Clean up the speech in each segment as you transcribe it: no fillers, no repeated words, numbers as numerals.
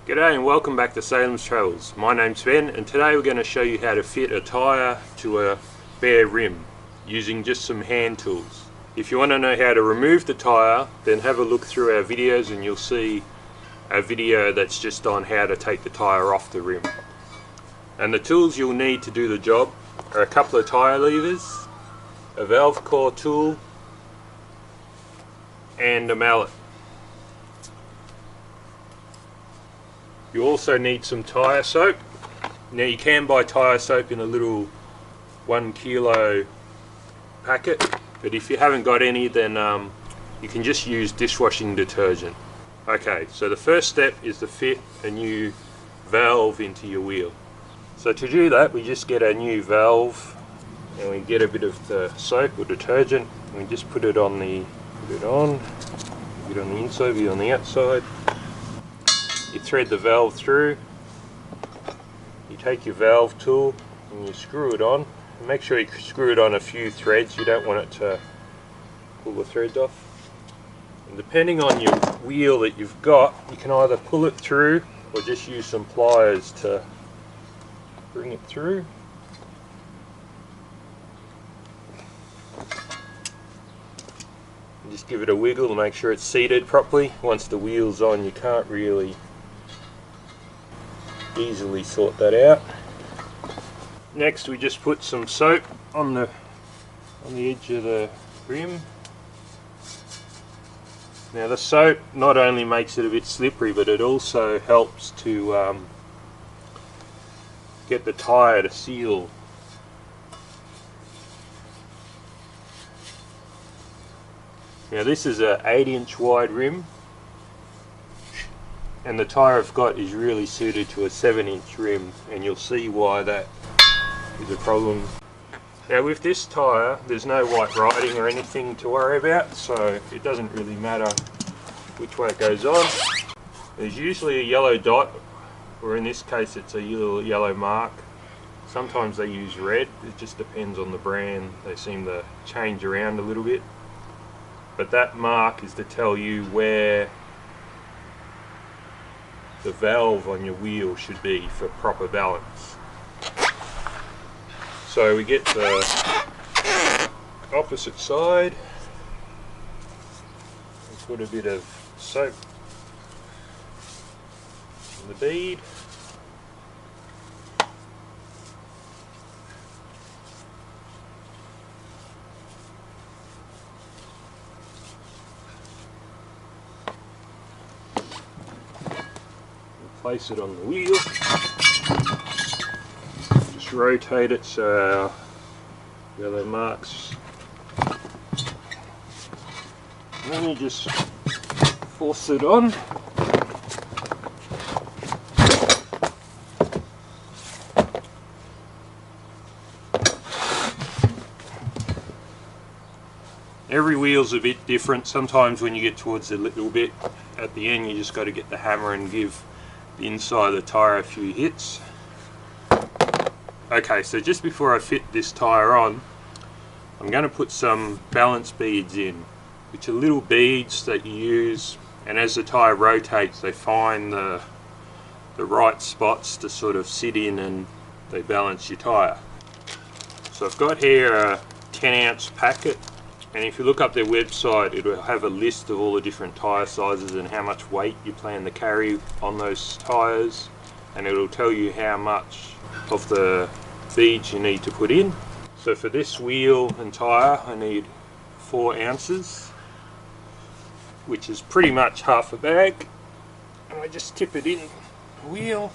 G'day and welcome back to Salem's Travels. My name's Ben and today we're going to show you how to fit a tyre to a bare rim using just some hand tools. If you want to know how to remove the tyre, then have a look through our videos and you'll see a video that's just on how to take the tyre off the rim. And the tools you'll need to do the job are a couple of tyre levers, a valve core tool and a mallet. You also need some tyre soap. Now you can buy tyre soap in a little 1 kilo packet, but if you haven't got any, then you can just use dishwashing detergent. Okay, so the first step is to fit a new valve into your wheel. So to do that, we just get a new valve and we get a bit of the soap or detergent and we just put it on the inside, bit on the outside. You thread the valve through, you take your valve tool and you screw it on. And make sure you screw it on a few threads, you don't want it to pull the threads off. And depending on your wheel that you've got, you can either pull it through or just use some pliers to bring it through. And just give it a wiggle to make sure it's seated properly. Once the wheel's on, you can't really easily sort that out. Next we just put some soap on the edge of the rim. Now the soap not only makes it a bit slippery, but it also helps to get the tyre to seal. Now this is a 8-inch wide rim, and the tyre I've got is really suited to a 7-inch rim, and you'll see why that is a problem. Now with this tyre, there's no white writing or anything to worry about, so it doesn't really matter which way it goes on. There's usually a yellow dot, or in this case it's a little yellow mark. Sometimes they use red, it just depends on the brand. They seem to change around a little bit. But that mark is to tell you where the valve on your wheel should be for proper balance. So we get the opposite side and put a bit of soap in the bead. Place it on the wheel, just rotate it so our yellow marks, and then you just force it on. Every wheel's a bit different. Sometimes when you get towards a little bit at the end, you just got to get the hammer and give the inside of the tyre a few hits. Okay, so just before I fit this tyre on, I'm going to put some balance beads in, which are little beads that you use, and as the tyre rotates they find the right spots to sort of sit in and they balance your tyre. So I've got here a 10-ounce packet, and if you look up their website, it will have a list of all the different tyre sizes and how much weight you plan to carry on those tyres, and it will tell you how much of the beads you need to put in. So for this wheel and tyre I need 4 ounces, which is pretty much half a bag, and I just tip it in the wheel.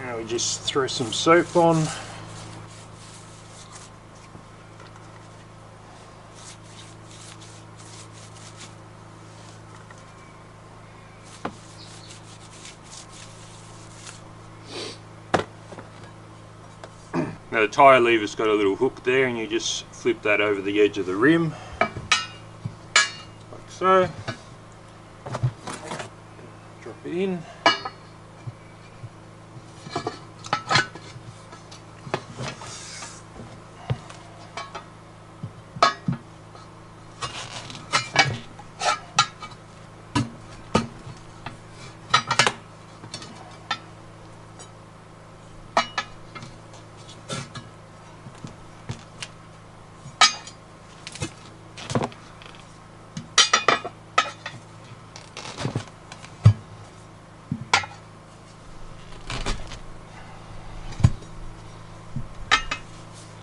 Now we just throw some soap on. Now the tyre lever's got a little hook there, and you just flip that over the edge of the rim, like so. Drop it in.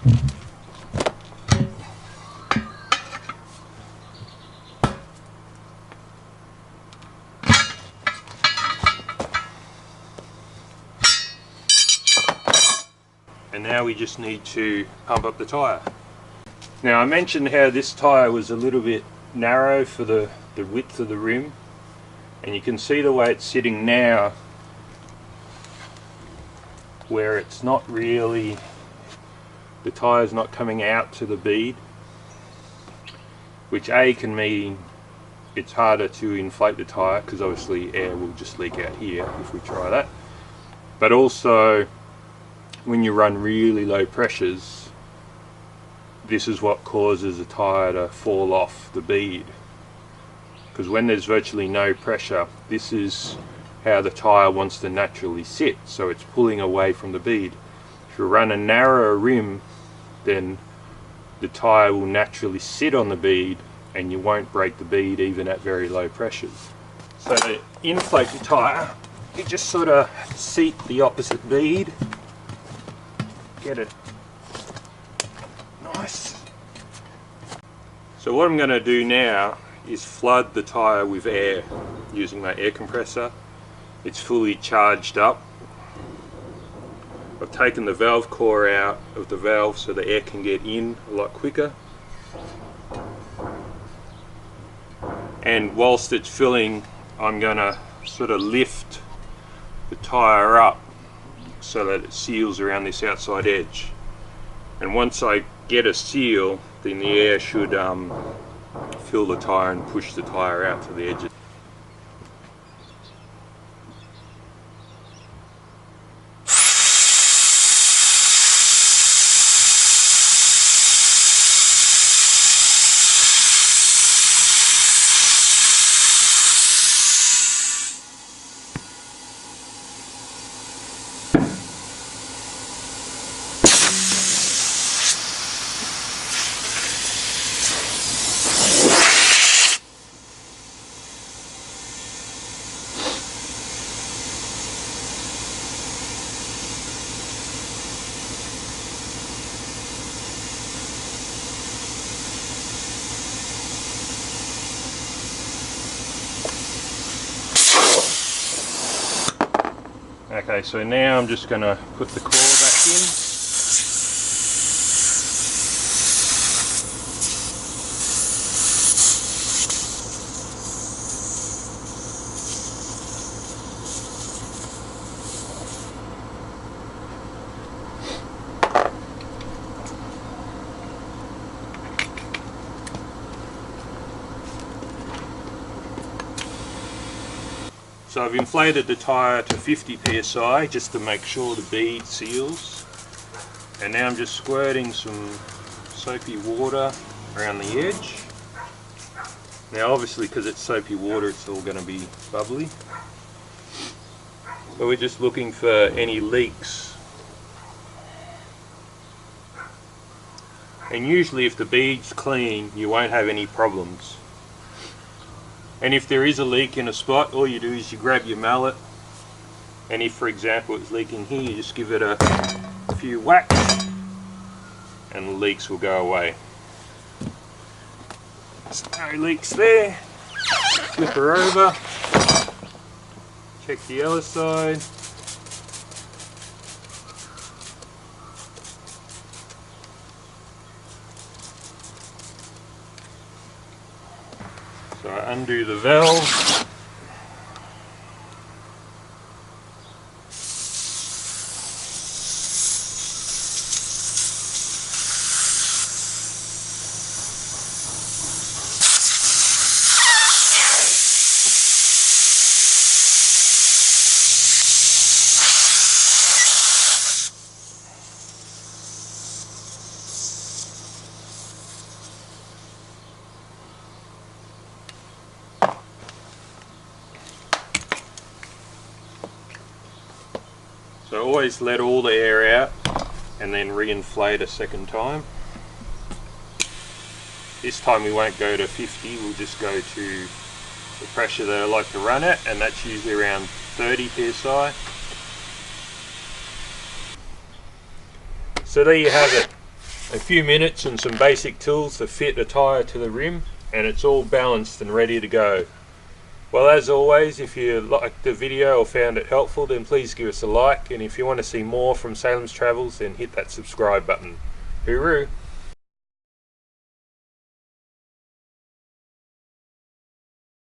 And now we just need to pump up the tyre. Now I mentioned how this tyre was a little bit narrow for the width of the rim, and you can see the way it's sitting now, where it's not really, the tyre's not coming out to the bead, which A can mean it's harder to inflate the tyre because obviously air will just leak out here if we try that, but also when you run really low pressures, this is what causes a tyre to fall off the bead, because when there's virtually no pressure, this is how the tyre wants to naturally sit, so it's pulling away from the bead. If you run a narrower rim, then the tyre will naturally sit on the bead and you won't break the bead even at very low pressures. So to inflate the tyre, you just sort of seat the opposite bead, get it nice. So what I'm going to do now is flood the tyre with air using my air compressor. It's fully charged up. I've taken the valve core out of the valve so the air can get in a lot quicker. And whilst it's filling, I'm going to sort of lift the tyre up so that it seals around this outside edge. And once I get a seal, then the air should fill the tyre and push the tyre out to the edge. Okay, so now I'm just going to put the core back in. So I've inflated the tyre to 50 psi just to make sure the bead seals, and now I'm just squirting some soapy water around the edge. Now obviously because it's soapy water it's all going to be bubbly, but we're just looking for any leaks. And usually if the bead's clean you won't have any problems. And if there is a leak in a spot, all you do is you grab your mallet, and if for example it's leaking here, you just give it a few whacks and the leaks will go away. So no leaks there. Flip her over, check the other side. So I undo the valve. So always let all the air out and then re-inflate a second time. This time we won't go to 50, we'll just go to the pressure that I like to run at, and that's usually around 30 psi. So there you have it. A few minutes and some basic tools to fit a tyre to the rim, and it's all balanced and ready to go. Well, as always, if you liked the video or found it helpful, then please give us a like, and if you want to see more from Salem's Travels, then hit that subscribe button. Hooroo!